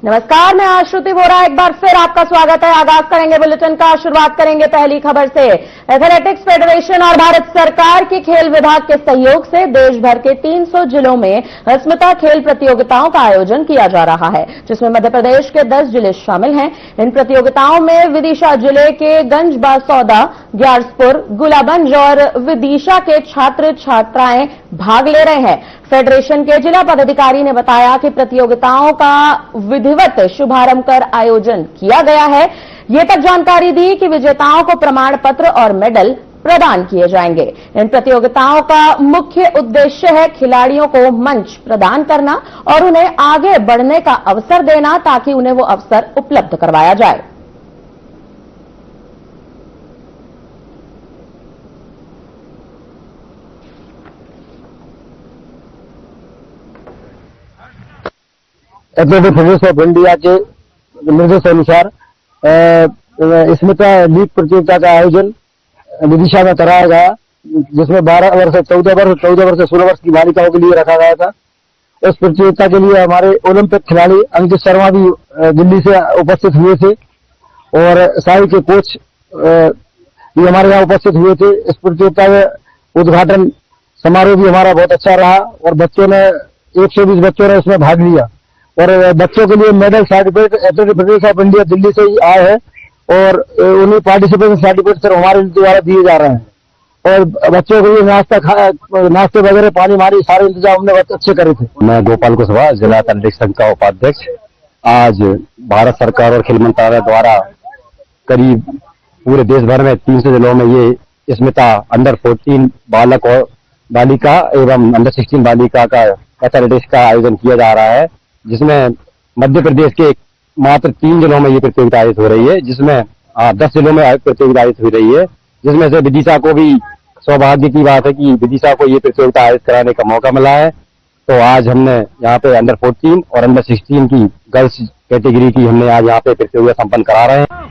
नमस्कार, मैं आश्रुति बोरा एक बार फिर आपका स्वागत है। आगाज करेंगे बुलेटिन का। शुरुआत करेंगे पहली खबर से। एथलेटिक्स फेडरेशन और भारत सरकार के खेल विभाग के सहयोग से देश भर के 300 जिलों में अस्मिता खेल प्रतियोगिताओं का आयोजन किया जा रहा है, जिसमें मध्य प्रदेश के 10 जिले शामिल हैं। इन प्रतियोगिताओं में विदिशा जिले के गंज बासौदा, ग्यारसपुर, गुलाबंज और विदिशा के छात्र छात्राएं भाग ले रहे हैं। फेडरेशन के जिला पदाधिकारी ने बताया कि प्रतियोगिताओं का विधिवत शुभारंभ कर आयोजन किया गया है। ये तक जानकारी दी कि विजेताओं को प्रमाण पत्र और मेडल प्रदान किए जाएंगे। इन प्रतियोगिताओं का मुख्य उद्देश्य है खिलाड़ियों को मंच प्रदान करना और उन्हें आगे बढ़ने का अवसर देना, ताकि उन्हें वो अवसर उपलब्ध करवाया जाए। एथलेटिक फेडरेशन ऑफ इंडिया के निर्देशानुसार स्मिता लीग प्रतियोगिता का आयोजन विदिशा में कराया गया, जिसमें 12 वर्ष से 14 वर्ष से 16 वर्ष की बालिकाओं के लिए रखा गया था। इस प्रतियोगिता के लिए हमारे ओलंपिक खिलाड़ी अंकित शर्मा भी दिल्ली से उपस्थित हुए थे और साई के कोच भी हमारे यहाँ उपस्थित हुए थे। इस प्रतियोगिता में उद्घाटन समारोह भी हमारा बहुत अच्छा रहा और बच्चों ने 120 बच्चों ने उसमें भाग लिया और बच्चों के लिए medal certificate athletic federation of India Delhi से ही आए हैं और उन्हें पार्टिसिपेशन सर्टिफिकेट सिर्फ हमारे द्वारा दिए जा रहे हैं और बच्चों के लिए नाश्ते वगैरह पानी मारी सारे इंतजाम हमने बहुत अच्छे करे थे। मैं गोपाल कुशवाहा, जिला एथलेटिक्स संघ का उपाध्यक्ष। आज भारत सरकार और खेल मंत्रालय द्वारा करीब पूरे देश भर में 300 जिलों में ये स्मिता अंडर 14 बालक और बालिका एवं अंडर 16 बालिका का एथलेटिक्स का आयोजन किया जा रहा है, जिसमें मध्य प्रदेश के मात्र 3 जिलों में ये प्रतियोगिता आयोजित हो रही है, जिसमें 10 जिलों में प्रतियोगिता आयोजित हो रही है, जिसमें से विदिशा को भी सौभाग्य की बात है कि विदिशा को ये प्रतियोगिता आयोजित कराने का मौका मिला है। तो आज हमने यहाँ पे अंडर 14 और अंडर 16 की गर्ल्स कैटेगरी की हमने आज यहाँ पे प्रतियोगिता संपन्न करा रहे हैं।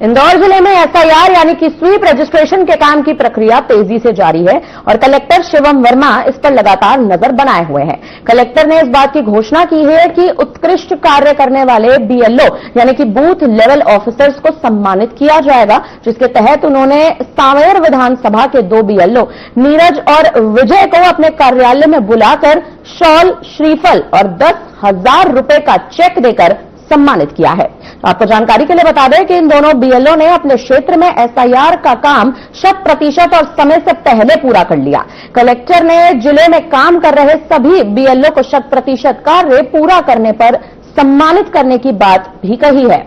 इंदौर जिले में एसआईआर यानी कि स्वीप रजिस्ट्रेशन के काम की प्रक्रिया तेजी से जारी है और कलेक्टर शिवम वर्मा इस पर लगातार नजर बनाए हुए हैं। कलेक्टर ने इस बात की घोषणा की है कि उत्कृष्ट कार्य करने वाले बीएलओ यानी कि बूथ लेवल ऑफिसर्स को सम्मानित किया जाएगा, जिसके तहत उन्होंने सांवेर विधानसभा के 2 बीएलओ नीरज और विजय को अपने कार्यालय में बुलाकर शॉल, श्रीफल और 10,000 रुपए का चेक देकर सम्मानित किया है। तो आपको जानकारी के लिए बता दें कि इन दोनों बीएलओ ने अपने क्षेत्र में एसआईआर का काम 100% और समय से पहले पूरा कर लिया। कलेक्टर ने जिले में काम कर रहे सभी बीएलओ को 100% कार्य पूरा करने पर सम्मानित करने की बात भी कही है।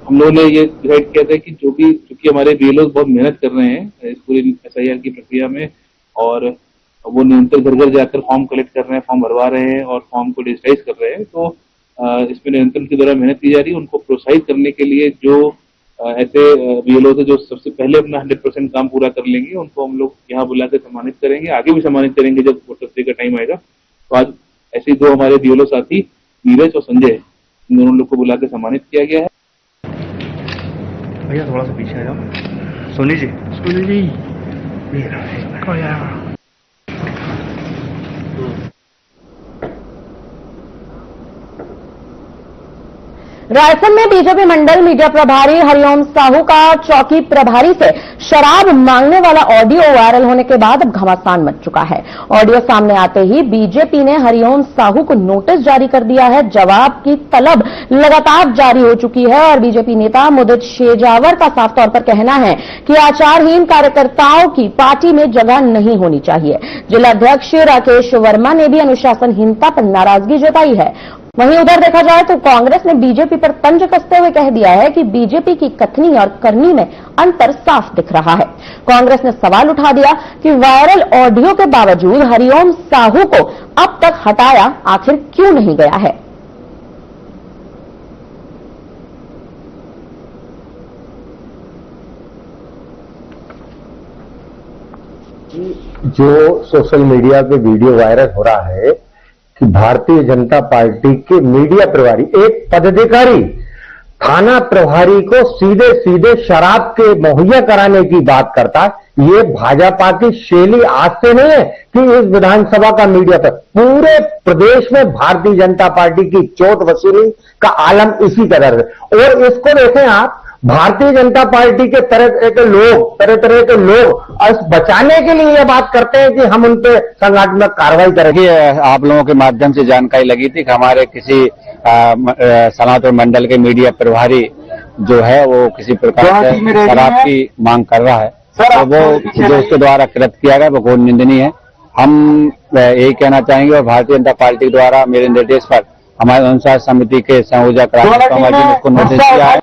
हम लोगों ने ये डिसाइड किया था कि चूंकि हमारे बीएलओ बहुत मेहनत कर रहे हैं इस पूरी एसआईआर की प्रक्रिया में और वो निरंतर घर घर जाकर फॉर्म कलेक्ट कर रहे हैं, फॉर्म भरवा रहे हैं और फॉर्म को डिजिटाइज कर रहे हैं, तो इसमें निरंतर उनके द्वारा मेहनत की जा रही है। उनको प्रोत्साहित करने के लिए जो ऐसे बीएलओ थे जो सबसे पहले अपना 100% काम पूरा कर लेंगे, उनको हम लोग यहाँ बुलाकर सम्मानित करेंगे। आगे भी सम्मानित करेंगे जब वोटर्स का टाइम आएगा। तो आज ऐसे 2 हमारे बीएलओ साथी नीरज और संजय, इन दोनों लोग को बुलाकर सम्मानित किया गया है। भैया थोड़ा सा पीछे आ जाओ। सोनी जी रायसेन में बीजेपी मंडल मीडिया प्रभारी हरिओम साहू का चौकी प्रभारी से शराब मांगने वाला ऑडियो वायरल होने के बाद अब घमासान मच चुका है। ऑडियो सामने आते ही बीजेपी ने हरिओम साहू को नोटिस जारी कर दिया है। जवाब की तलब लगातार जारी हो चुकी है और बीजेपी नेता मुदित शेजावर का साफ तौर पर कहना है कि आचारहीन कार्यकर्ताओं की पार्टी में जगह नहीं होनी चाहिए। जिलाध्यक्ष राकेश वर्मा ने भी अनुशासनहीनता पर नाराजगी जताई है। वहीं उधर देखा जाए तो कांग्रेस ने बीजेपी पर तंज कसते हुए कह दिया है कि बीजेपी की कथनी और करनी में अंतर साफ दिख रहा है। कांग्रेस ने सवाल उठा दिया कि वायरल ऑडियो के बावजूद हरिओम साहू को अब तक हटाया आखिर क्यों नहीं गया है। जो सोशल मीडिया पे वीडियो वायरल हो रहा है कि भारतीय जनता पार्टी के मीडिया प्रभारी, एक पदाधिकारी थाना प्रभारी को सीधे सीधे शराब के मुहैया कराने की बात करता है, ये भाजपा की शैली आज से नहीं है कि इस विधानसभा का मीडिया पर, पूरे प्रदेश में भारतीय जनता पार्टी की चोट वसूली का आलम इसी कदर है। और इसको देखें आप, भारतीय जनता पार्टी के तरह तरह के लोग इस बचाने के लिए यह बात करते हैं कि हम उन पे संगठनात्मक कार्रवाई करेंगे। आप लोगों के माध्यम से जानकारी लगी थी कि हमारे किसी सनातन मंडल के मीडिया प्रभारी जो है वो किसी प्रकार से शराब की मांग कर रहा है, तो वो जो उसके द्वारा कृत किया गया वो घोर निंदनीय है। हम यही कहना चाहेंगे और भारतीय जनता पार्टी द्वारा मेरे निर्देश पर हमारे अनुसार समिति के संयोजक राजेश कुमार जी ने इसको नोटिस दिया है।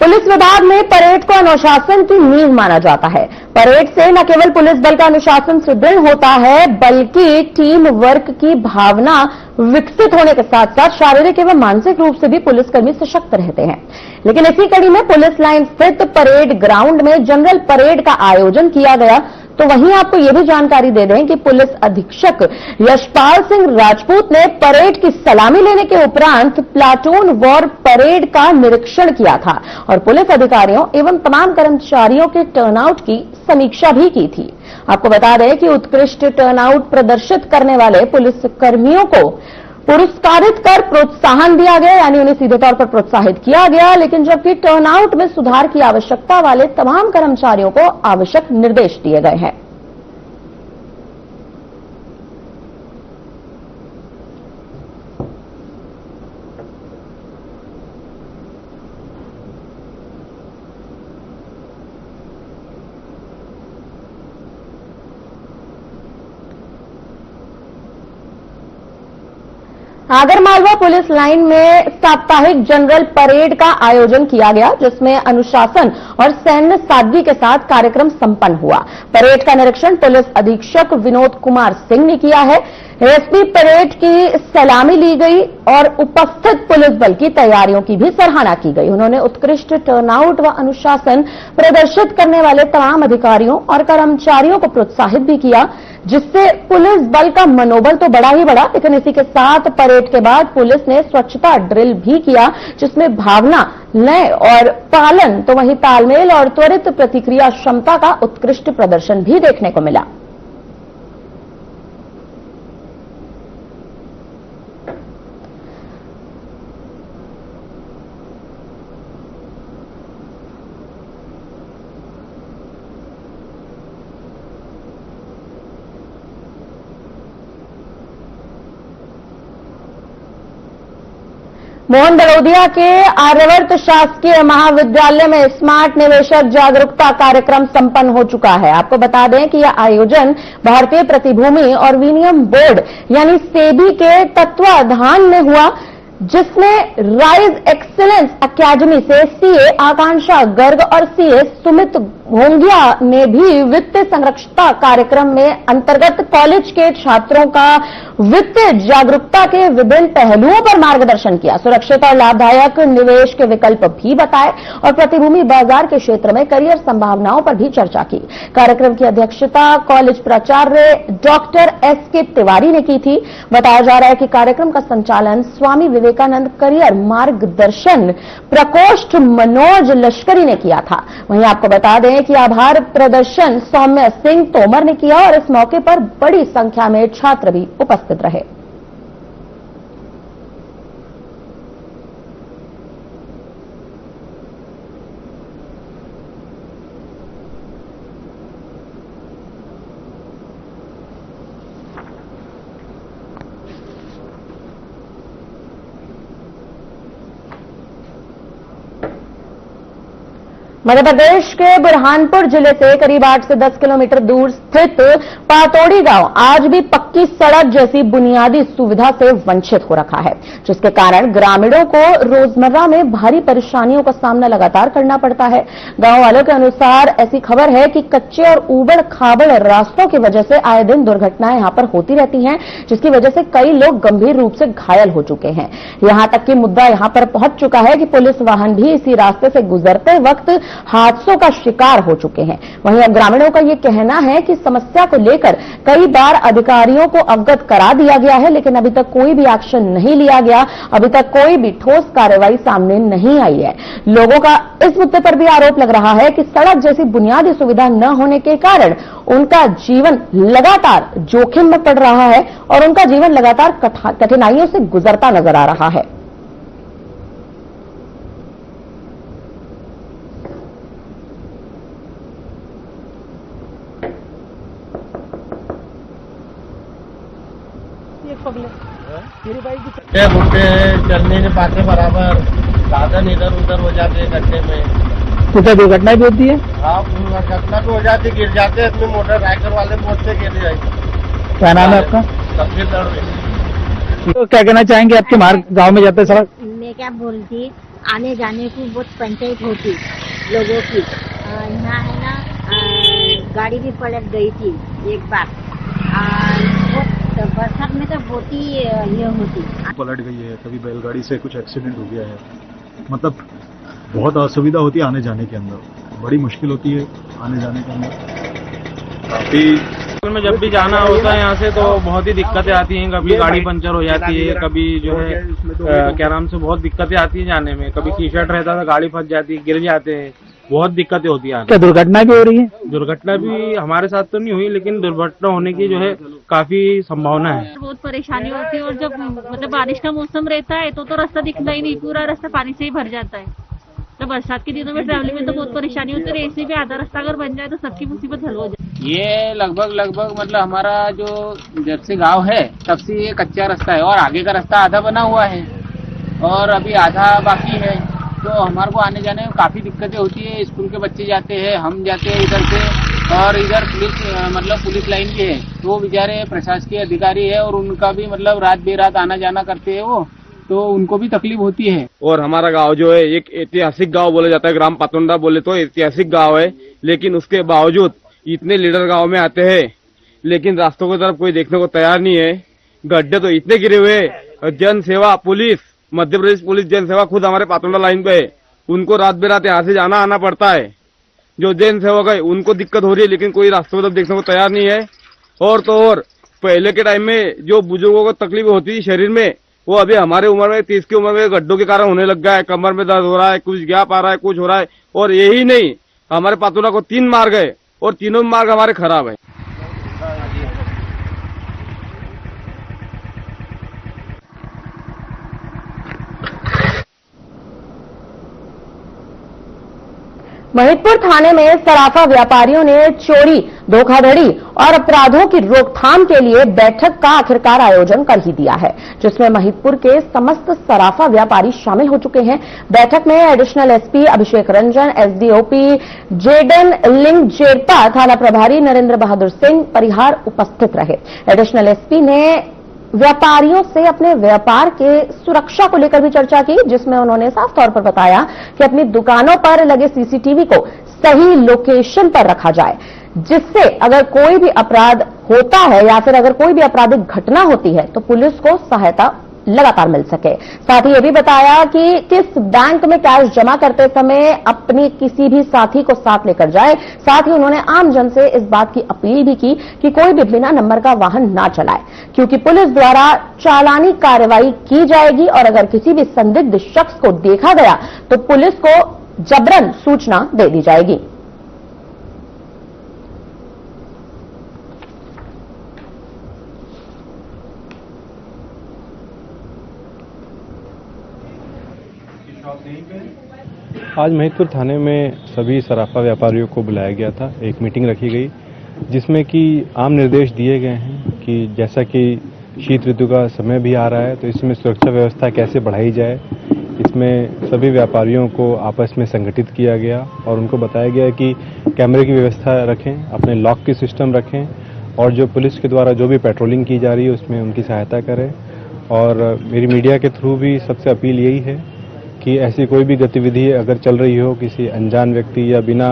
पुलिस विभाग में परेड को अनुशासन की नींव माना जाता है। परेड से न केवल पुलिस बल का अनुशासन सुदृढ़ होता है, बल्कि टीम वर्क की भावना विकसित होने के साथ साथ शारीरिक एवं मानसिक रूप से भी पुलिसकर्मी सशक्त रहते हैं। लेकिन इसी कड़ी में पुलिस लाइन स्थित परेड ग्राउंड में जनरल परेड का आयोजन किया गया। तो वहीं आपको यह भी जानकारी दे दें कि पुलिस अधीक्षक यशपाल सिंह राजपूत ने परेड की सलामी लेने के उपरांत प्लाटून वॉर परेड का निरीक्षण किया था और पुलिस अधिकारियों एवं तमाम कर्मचारियों के टर्नआउट की समीक्षा भी की थी। आपको बता दें कि उत्कृष्ट टर्नआउट प्रदर्शित करने वाले पुलिसकर्मियों को पुरस्कारित कर प्रोत्साहन दिया गया, यानी उन्हें सीधे तौर पर प्रोत्साहित किया गया। लेकिन जबकि टर्नआउट में सुधार की आवश्यकता वाले तमाम कर्मचारियों को आवश्यक निर्देश दिए गए हैं। आगरमालवा पुलिस लाइन में साप्ताहिक जनरल परेड का आयोजन किया गया, जिसमें अनुशासन और सैन्य सादगी के साथ कार्यक्रम संपन्न हुआ। परेड का निरीक्षण पुलिस अधीक्षक विनोद कुमार सिंह ने किया है। एसपी परेड की सलामी ली गई और उपस्थित पुलिस बल की तैयारियों की भी सराहना की गई। उन्होंने उत्कृष्ट टर्नआउट व अनुशासन प्रदर्शित करने वाले तमाम अधिकारियों और कर्मचारियों को प्रोत्साहित भी किया, जिससे पुलिस बल का मनोबल तो बढ़ा ही बढ़ा। लेकिन इसी के साथ परेड के बाद पुलिस ने स्वच्छता ड्रिल भी किया, जिसमें भावना, लय और पालन, तो वहीं तालमेल और त्वरित प्रतिक्रिया क्षमता का उत्कृष्ट प्रदर्शन भी देखने को मिला। मोहन बड़ौदिया के आर्यवर्त शासकीय महाविद्यालय में स्मार्ट निवेशक जागरूकता कार्यक्रम संपन्न हो चुका है। आपको बता दें कि यह आयोजन भारतीय प्रतिभूति और विनिमय बोर्ड यानी सेबी के तत्वाधान में हुआ, जिसमें राइज एक्सीलेंस अकेडमी से सीए आकांक्षा गर्ग और सीए सुमित घोंघिया ने भी वित्तीय संरक्षता कार्यक्रम में अंतर्गत कॉलेज के छात्रों का वित्तीय जागरूकता के विभिन्न पहलुओं पर मार्गदर्शन किया, सुरक्षित और लाभदायक निवेश के विकल्प भी बताए और प्रतिभूति बाजार के क्षेत्र में करियर संभावनाओं पर भी चर्चा की। कार्यक्रम की अध्यक्षता कॉलेज प्राचार्य डॉक्टर एसके तिवारी ने की थी। बताया जा रहा है कि कार्यक्रम का संचालन स्वामी विवेकानंद करियर मार्गदर्शन प्रकोष्ठ मनोज लश्करी ने किया था। वहीं आपको बता दें कि आभार प्रदर्शन सौम्य सिंह तोमर ने किया और इस मौके पर बड़ी संख्या में छात्र भी उपस्थित रहे। मध्य प्रदेश के बुरहानपुर जिले से करीब 8 से 10 किलोमीटर दूर स्थित पातोड़ी गांव आज भी पक्की सड़क जैसी बुनियादी सुविधा से वंचित हो रखा है, जिसके कारण ग्रामीणों को रोजमर्रा में भारी परेशानियों का सामना लगातार करना पड़ता है। गांव वालों के अनुसार ऐसी खबर है कि कच्चे और ऊबड़ खाबड़ रास्तों की वजह से आए दिन दुर्घटनाएं यहां पर होती रहती हैं, जिसकी वजह से कई लोग गंभीर रूप से घायल हो चुके हैं। यहां तक कि मुद्दा यहां पर पहुंच चुका है कि पुलिस वाहन भी इसी रास्ते से गुजरते वक्त हादसों का शिकार हो चुके हैं। वहीं अब ग्रामीणों का यह कहना है कि समस्या को लेकर कई बार अधिकारियों को अवगत करा दिया गया है, लेकिन अभी तक कोई भी एक्शन नहीं लिया गया। अभी तक कोई भी ठोस कार्रवाई सामने नहीं आई है। लोगों का इस मुद्दे पर भी आरोप लग रहा है कि सड़क जैसी बुनियादी सुविधा न होने के कारण उनका जीवन लगातार जोखिम में पड़ रहा है और उनका जीवन लगातार कठिनाइयों से गुजरता नजर आ रहा है। बुढ़े हैं, चलने नहीं पाते बराबर, साधन इधर उधर हो जाते हैं गड्ढे में। तो क्या दुर्घटना भी होती है? हाँ, दुर्घटना भी हो जाती, गिर जाते हैं, अपने मोटर साइकिल वाले पहुंचते गिर जाएंगे। क्या नाम है आपका? तस्वीर दर्द। तो क्या कहना चाहेंगे, आपके मार्ग गाँव में जाते सड़क? मैं क्या बोलती, आने जाने की बहुत पंचायत होती लोगों की। यहाँ है ना, गाड़ी भी पलट गई थी एक बार। बरसात में तो बहुत ही ये होती, पलट गई है, कभी बैलगाड़ी से कुछ एक्सीडेंट हो गया है। मतलब बहुत असुविधा होती है आने जाने के अंदर, बड़ी मुश्किल होती है आने जाने के अंदर। काफी में जब भी जाना होता है यहाँ से तो बहुत ही दिक्कतें आती हैं। कभी गाड़ी पंचर हो जाती है, कभी जो है क्या नाम से बहुत दिक्कतें आती हैं जाने में। कभी टी शर्ट रहता था, गाड़ी फंस जाती है, गिर जाते हैं, बहुत दिक्कतें होती है। क्या दुर्घटना भी हो रही है? दुर्घटना भी हमारे साथ तो नहीं हुई, लेकिन दुर्घटना होने की जो है काफी संभावना है। बहुत परेशानी होती है और जब मतलब बारिश का मौसम रहता है तो रास्ता दिखता ही नहीं, पूरा रास्ता पानी से ही भर जाता है। तो बरसात के दिनों में ट्रैवलिंग में तो बहुत परेशानी होती है। ऐसे भी आधा रास्ता अगर बन जाए तो सबकी मुसीबत हल हो जाए। ये लगभग मतलब हमारा जो जब से गाँव है तब से ये कच्चा रास्ता है और आगे का रास्ता आधा बना हुआ है और अभी आधा बाकी है। तो हमारे को आने जाने में काफी दिक्कतें होती है। स्कूल के बच्चे जाते हैं, हम जाते हैं इधर से, और इधर पुलिस लाइन भी है। तो वो बेचारे प्रशासकीय अधिकारी है और उनका भी मतलब रात बेरात आना जाना करते हैं वो, तो उनको भी तकलीफ होती है। और हमारा गांव जो है एक ऐतिहासिक गांव बोला जाता है, ग्राम पातोंडा बोले तो ऐतिहासिक गांव है, लेकिन उसके बावजूद इतने लीडर गांव में आते हैं, लेकिन रास्तों की तरफ कोई देखने को तैयार नहीं है। गड्ढे तो इतने गिरे हुए हैं। जन सेवा पुलिस, मध्य प्रदेश पुलिस जन सेवा खुद हमारे पातोंडा लाइन पे है, उनको रात बेरात यहाँ से जाना आना पड़ता है। जो जन सेवक है उनको दिक्कत हो रही है, लेकिन कोई रास्तों की तरफ देखने को तैयार नहीं है। और तो और पहले के टाइम में जो बुजुर्गों को तकलीफ होती थी शरीर में, वो अभी हमारे उम्र में 30 की उम्र में गड्ढों के कारण होने लग गया है। कमर में दर्द हो रहा है, कुछ गैप आ रहा है, कुछ हो रहा है। और यही नहीं, हमारे पातोंडा को 3 मार्ग है और तीनों मार्ग हमारे खराब है। महिदपुर थाने में सराफा व्यापारियों ने चोरी, धोखाधड़ी और अपराधों की रोकथाम के लिए बैठक का आखिरकार आयोजन कर ही दिया है, जिसमें महिदपुर के समस्त सराफा व्यापारी शामिल हो चुके हैं। बैठक में एडिशनल एसपी अभिषेक रंजन, एसडीओपी जेडन लिंग जेरपा, थाना प्रभारी नरेंद्र बहादुर सिंह परिहार उपस्थित रहे। एडिशनल एसपी ने व्यापारियों से अपने व्यापार के सुरक्षा को लेकर भी चर्चा की, जिसमें उन्होंने साफ तौर पर बताया कि अपनी दुकानों पर लगे सीसीटीवी को सही लोकेशन पर रखा जाए, जिससे अगर कोई भी अपराध होता है या फिर अगर कोई भी आपराधिक घटना होती है तो पुलिस को सहायता लगातार मिल सके। साथ ही ये भी बताया कि किस बैंक में कैश जमा करते समय अपने किसी भी साथी को साथ लेकर जाए। साथ ही उन्होंने आम जन से इस बात की अपील भी की कि कोई भी बिना नंबर का वाहन ना चलाए, क्योंकि पुलिस द्वारा चालानी कार्रवाई की जाएगी और अगर किसी भी संदिग्ध शख्स को देखा गया तो पुलिस को जबरन सूचना दे दी जाएगी। आज महिदपुर थाने में सभी सराफा व्यापारियों को बुलाया गया था। एक मीटिंग रखी गई जिसमें कि आम निर्देश दिए गए हैं कि जैसा कि शीत ऋतु का समय भी आ रहा है तो इसमें सुरक्षा व्यवस्था कैसे बढ़ाई जाए, इसमें सभी व्यापारियों को आपस में संगठित किया गया और उनको बताया गया कि कैमरे की व्यवस्था रखें, अपने लॉक की सिस्टम रखें और जो पुलिस के द्वारा जो भी पेट्रोलिंग की जा रही है उसमें उनकी सहायता करें। और मेरी मीडिया के थ्रू भी सबसे अपील यही है कि ऐसी कोई भी गतिविधि अगर चल रही हो, किसी अनजान व्यक्ति या बिना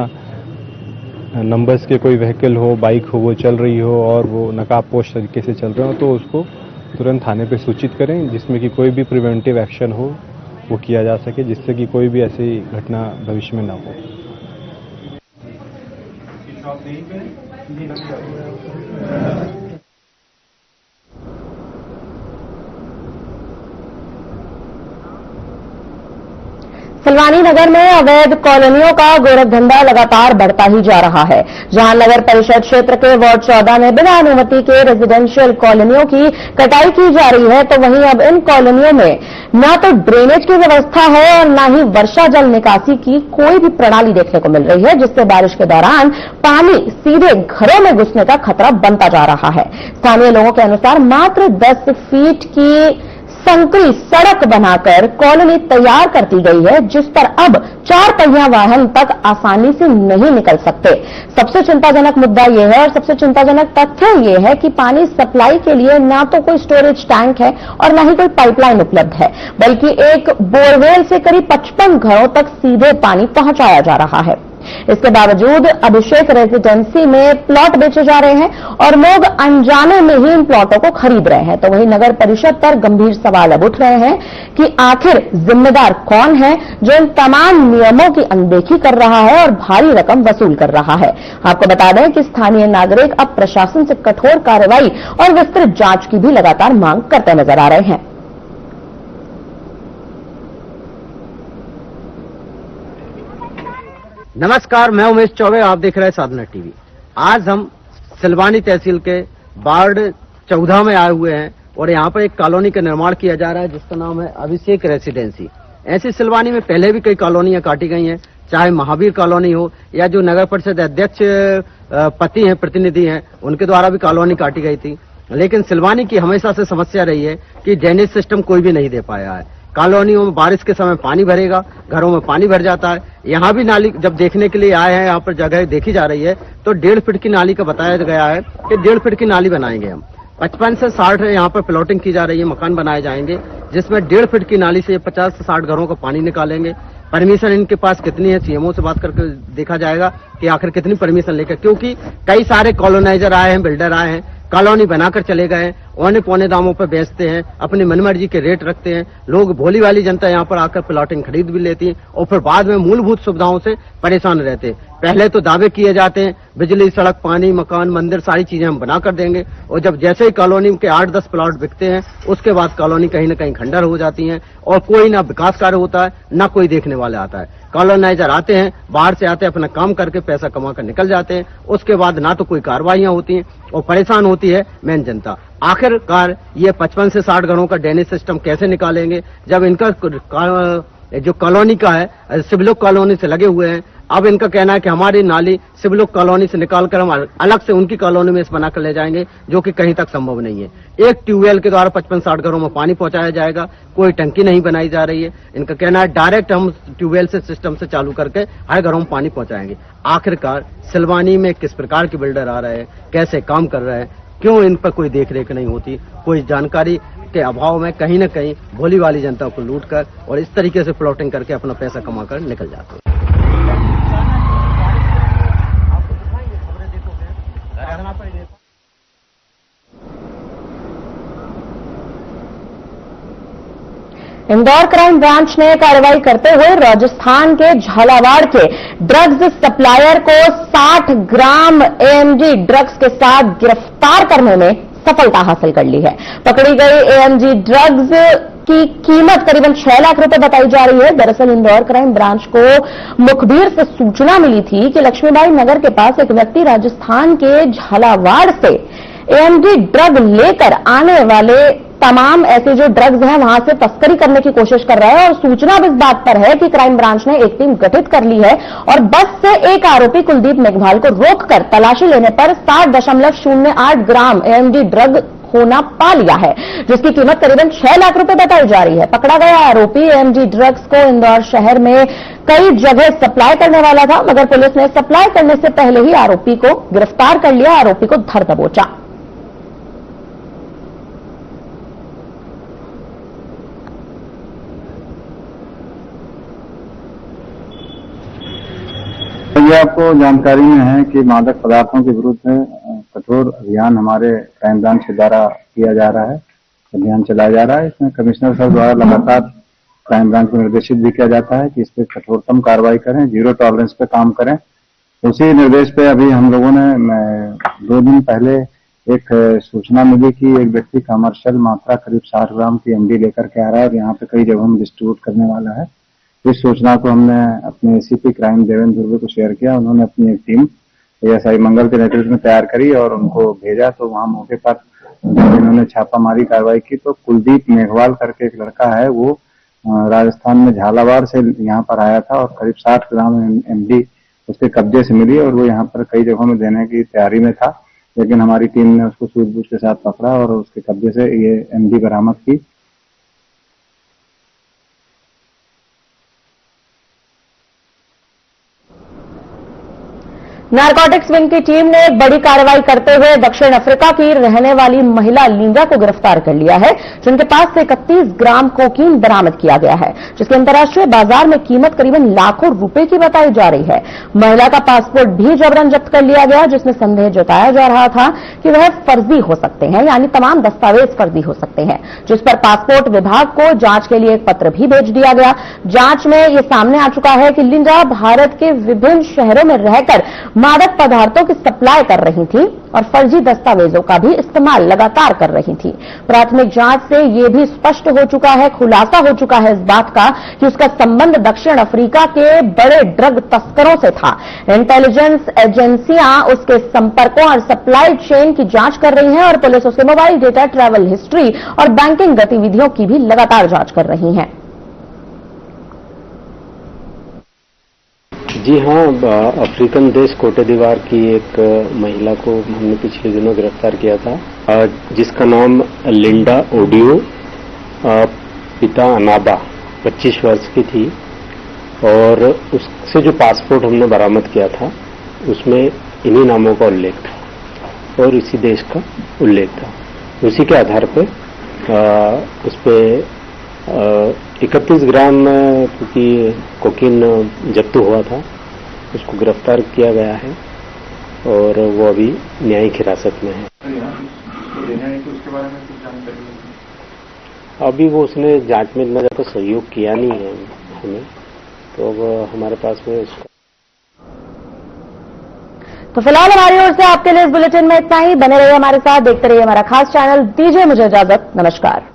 नंबर्स के कोई व्हीकल हो, बाइक हो, वो चल रही हो और वो नकाबपोश तरीके से चल रहे हो, तो उसको तुरंत थाने पे सूचित करें, जिसमें कि कोई भी प्रिवेंटिव एक्शन हो वो किया जा सके, जिससे कि कोई भी ऐसी घटना भविष्य में ना हो। सिलवानी नगर में अवैध कॉलोनियों का गोरखधंधा लगातार बढ़ता ही जा रहा है। जहां नगर परिषद क्षेत्र के वार्ड 14 में बिना अनुमति के रेजिडेंशियल कॉलोनियों की कटाई की जा रही है, तो वहीं अब इन कॉलोनियों में न तो ड्रेनेज की व्यवस्था है और न ही वर्षा जल निकासी की कोई भी प्रणाली देखने को मिल रही है, जिससे बारिश के दौरान पानी सीधे घरों में घुसने का खतरा बनता जा रहा है। स्थानीय लोगों के अनुसार मात्र 10 फीट की संकरी सड़क बनाकर कॉलोनी तैयार कर दी गई है, जिस पर अब 4 पहिया वाहन तक आसानी से नहीं निकल सकते। सबसे चिंताजनक मुद्दा यह है और सबसे चिंताजनक तथ्य यह है कि पानी सप्लाई के लिए ना तो कोई स्टोरेज टैंक है और न ही कोई पाइपलाइन उपलब्ध है, बल्कि एक बोरवेल से करीब 55 घरों तक सीधे पानी पहुंचाया जा रहा है। इसके बावजूद अभिषेक रेजिडेंसी में प्लॉट बेचे जा रहे हैं और लोग अनजाने में ही इन प्लॉटों को खरीद रहे हैं। तो वहीं नगर परिषद पर गंभीर सवाल अब उठ रहे हैं कि आखिर जिम्मेदार कौन है जो इन तमाम नियमों की अनदेखी कर रहा है और भारी रकम वसूल कर रहा है। आपको बता दें कि स्थानीय नागरिक अब प्रशासन से कठोर कार्रवाई और विस्तृत जांच की भी लगातार मांग करते नजर आ रहे हैं। नमस्कार, मैं उमेश चौबे, आप देख रहे हैं साधना टीवी। आज हम सिलवानी तहसील के वार्ड 14 में आए हुए हैं और यहाँ पर एक कॉलोनी का निर्माण किया जा रहा है जिसका नाम है अभिषेक रेसिडेंसी। ऐसी सिलवानी में पहले भी कई कॉलोनियां काटी गई हैं, चाहे महावीर कॉलोनी हो या जो नगर परिषद अध्यक्ष पति हैं, प्रतिनिधि हैं, उनके द्वारा भी कॉलोनी काटी गई थी। लेकिन सिलवानी की हमेशा से समस्या रही है कि ड्रेनेज सिस्टम कोई भी नहीं दे पाया है। कॉलोनियों में बारिश के समय पानी भरेगा, घरों में पानी भर जाता है। यहाँ भी नाली जब देखने के लिए आए हैं, यहाँ पर जगह देखी जा रही है तो 1.5 फीट की नाली का बताया गया है कि 1.5 फीट की नाली बनाएंगे हम। 55 से 60 यहाँ पर प्लॉटिंग की जा रही है, मकान बनाए जाएंगे जिसमें 1.5 फीट की नाली से 50 से 60 घरों का पानी निकालेंगे। परमिशन इनके पास कितनी है, सीएमओ से बात करके देखा जाएगा कि आखिर कितनी परमिशन लेकर, क्योंकि कई सारे कॉलोनाइजर आए हैं, बिल्डर आए हैं, कॉलोनी बनाकर चले गए, औने पौने दामों पर बेचते हैं, अपनी मनमर्जी के रेट रखते हैं। लोग भोली वाली जनता यहाँ पर आकर प्लॉटिंग खरीद भी लेती है और फिर बाद में मूलभूत सुविधाओं से परेशान रहते हैं। पहले तो दावे किए जाते हैं बिजली, सड़क, पानी, मकान, मंदिर, सारी चीजें हम बना कर देंगे और जब जैसे ही कॉलोनी के 8-10 प्लॉट बिकते हैं उसके बाद कॉलोनी कहीं न कहीं खंडर हो जाती है और कोई ना विकास कार्य होता है, ना कोई देखने वाला आता है। कॉलोनाइजर आते हैं, बाहर से आते हैं, अपना काम करके पैसा कमा कर निकल जाते हैं। उसके बाद ना तो कोई कार्रवाइयां होती हैं और परेशान होती है मेन जनता। आखिरकार ये 55 से 60 घरों का ड्रेनेज सिस्टम कैसे निकालेंगे जब इनका जो कॉलोनी का है सिविलोक कॉलोनी से लगे हुए हैं। अब इनका कहना है कि हमारी नाली सिविलोक कॉलोनी से निकालकर हम अलग से उनकी कॉलोनी में बनाकर ले जाएंगे, जो कि कहीं तक संभव नहीं है। एक ट्यूबवेल के द्वारा 55-60 घरों में पानी पहुंचाया जाएगा, कोई टंकी नहीं बनाई जा रही है। इनका कहना है डायरेक्ट हम ट्यूबवेल से सिस्टम से चालू करके हर घरों में पानी पहुंचाएंगे। आखिरकार सिलवानी में किस प्रकार के बिल्डर आ रहे हैं, कैसे काम कर रहे हैं, क्यों इन पर कोई देख रेख नहीं होती, कोई जानकारी के अभाव में कहीं न कहीं भोली वाली जनता को लूट कर और इस तरीके से प्लॉटिंग करके अपना पैसा कमा कर निकल जाते हैं। इंदौर क्राइम ब्रांच ने कार्रवाई करते हुए राजस्थान के झालावाड़ के ड्रग्स सप्लायर को 60 ग्राम एएमजी ड्रग्स के साथ गिरफ्तार करने में सफलता हासिल कर ली है। पकड़ी गई एएमजी ड्रग्स की कीमत करीबन 6 लाख रुपए बताई जा रही है। दरअसल इंदौर क्राइम ब्रांच को मुखबिर से सूचना मिली थी कि लक्ष्मीबाई नगर के पास एक व्यक्ति राजस्थान के झालावाड़ से एएमजी ड्रग लेकर आने वाले तमाम ऐसे जो ड्रग्स हैं वहां से तस्करी करने की कोशिश कर रहा है और सूचना इस बात पर है कि क्राइम ब्रांच ने एक टीम गठित कर ली है और बस से एक आरोपी कुलदीप मेघवाल को रोककर तलाशी लेने पर 60.08 ग्राम एएमडी ड्रग होना पा लिया है, जिसकी कीमत करीबन 6 लाख रुपए बताई जा रही है। पकड़ा गया आरोपी एमडी ड्रग्स को इंदौर शहर में कई जगह सप्लाई करने वाला था, मगर पुलिस ने सप्लाई करने से पहले ही आरोपी को गिरफ्तार कर लिया, आरोपी को धर दबोचा। ये आपको जानकारी में है कि मादक पदार्थों के विरुद्ध कठोर अभियान हमारे क्राइम ब्रांच के द्वारा किया जा रहा है, अभियान चलाया जा रहा है। इसमें कमिश्नर साहब द्वारा लगातार क्राइम ब्रांच को निर्देशित भी किया जाता है कि इस पर कठोरतम कार्रवाई करें, जीरो टॉलरेंस पे काम करें। उसी निर्देश पे अभी हम लोगों ने 2 दिन पहले एक सूचना मिली कि एक व्यक्ति कमर्शियल मात्रा करीब 60 ग्राम की एमडी लेकर के आ रहा है और यहाँ पे कई जगहों में डिस्ट्रीब्यूट करने वाला है। इस सूचना को हमने अपने एसीपी क्राइम देवेंद्र दुर्वे को शेयर किया। उन्होंने अपनी एक टीम एएसआई मंगल के नेतृत्व में तैयार करी और उनको भेजा, तो वहां मौके पर इन्होंने छापामारी कार्रवाई की। तो कुलदीप मेघवाल करके एक लड़का है, वो राजस्थान में झालावाड़ से यहाँ पर आया था और करीब 60 ग्राम एमडी उसके कब्जे से मिली और वो यहाँ पर कई जगहों में देने की तैयारी में था, लेकिन हमारी टीम ने उसको सूझबूझ के साथ पकड़ा और उसके कब्जे से ये एमडी बरामद की। नारकोटिक्स विंग की टीम ने एक बड़ी कार्रवाई करते हुए दक्षिण अफ्रीका की रहने वाली महिला लिंगा को गिरफ्तार कर लिया है, जिनके पास से 31 ग्राम कोकीन बरामद किया गया है, जिसकी अंतर्राष्ट्रीय बाजार में कीमत करीबन लाखों रुपए की बताई जा रही है। महिला का पासपोर्ट भी जबरन जब्त कर लिया गया, जिसमें संदेह जताया जा रहा था कि वह फर्जी हो सकते हैं, यानी तमाम दस्तावेज फर्जी हो सकते हैं, जिस पर पासपोर्ट विभाग को जांच के लिए एक पत्र भी भेज दिया गया। जांच में यह सामने आ चुका है कि लिंडा भारत के विभिन्न शहरों में रहकर मादक पदार्थों की सप्लाई कर रही थी और फर्जी दस्तावेजों का भी इस्तेमाल लगातार कर रही थी। प्राथमिक जांच से यह भी स्पष्ट हो चुका है, खुलासा हो चुका है इस बात का कि उसका संबंध दक्षिण अफ्रीका के बड़े ड्रग तस्करों से था। इंटेलिजेंस एजेंसियां उसके संपर्कों और सप्लाई चेन की जांच कर रही हैं और पुलिस उसके मोबाइल डेटा, ट्रैवल हिस्ट्री और बैंकिंग गतिविधियों की भी लगातार जांच कर रही है। जी हाँ, अफ्रीकन देश कोटे दीवार की एक महिला को हमने पिछले दिनों गिरफ्तार किया था, जिसका नाम लिंडा ओडियो, पिता अनाबा, 25 वर्ष की थी और उससे जो पासपोर्ट हमने बरामद किया था उसमें इन्हीं नामों का उल्लेख था और इसी देश का उल्लेख था। उसी के आधार पर उस पर 31 ग्राम क्योंकि कोकीन जब्त हुआ था, उसको गिरफ्तार किया गया है और वो अभी न्यायिक हिरासत में है। अभी वो उसने जांच में इतना ज़्यादा सहयोग किया नहीं है हमें, तो अब हमारे पास में उसका। तो फिलहाल हमारी ओर से आपके लिए इस बुलेटिन में इतना ही। बने रहिए हमारे साथ, देखते रहिए हमारा खास चैनल। दीजिए मुझे इजाजत, नमस्कार।